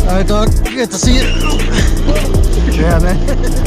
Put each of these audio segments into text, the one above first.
Alright, dog. Good to see you. Yeah, man.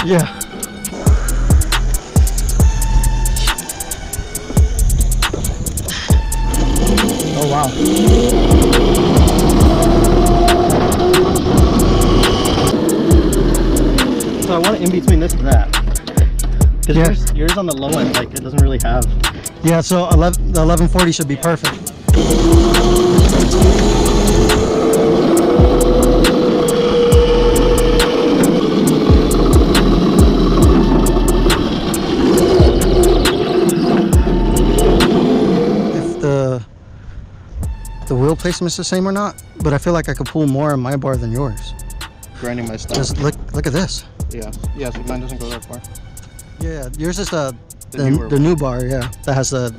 Yeah. Oh wow. So I want it in between this and that. Because yeah, yours on the low end, like it doesn't really have. Yeah, so the 1140 should be perfect. The wheel placement's the same or not, but I feel like I could pull more on my bar than yours. Grinding my stuff. Just look at this. Yeah, yeah. So mine doesn't go that far. Yeah, yours is the new bar. Yeah, that has the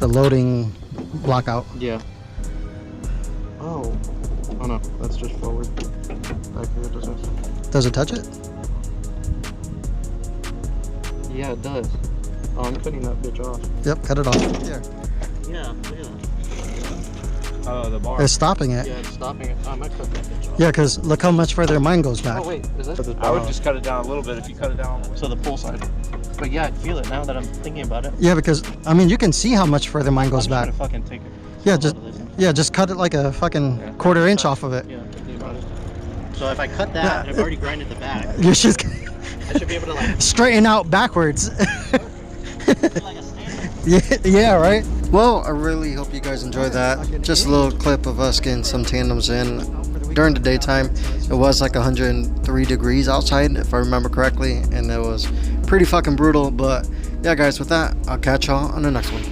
loading block out. Yeah. Oh no, that's just forward. Back here it doesn't. Does it touch it? Yeah, it does. Oh, I'm cutting that bitch off. Yep, cut it off. There. Yeah, look at that. Oh, the bar. It's stopping it. Yeah, it's stopping it. I might cut that bitch off. Yeah, because look how much further mine goes back. Oh, wait, is that? I would just cut it down a little bit if you cut it down. So the pull side. But yeah, I feel it now that I'm thinking about it. Yeah, because, I mean, you can see how much further mine goes back. I'm gonna fucking take it. Yeah, just cut it like a fucking quarter inch off of it. Yeah, thinking about it. So if I cut that, I've already grinded the back. You should I should be able to like straighten out backwards. like a stand. Yeah, right? Well, I really hope you guys enjoyed that. Just a little clip of us getting some tandems in during the daytime. It was like 103 degrees outside, if I remember correctly, and it was pretty fucking brutal. But yeah, guys, with that, I'll catch y'all on the next one.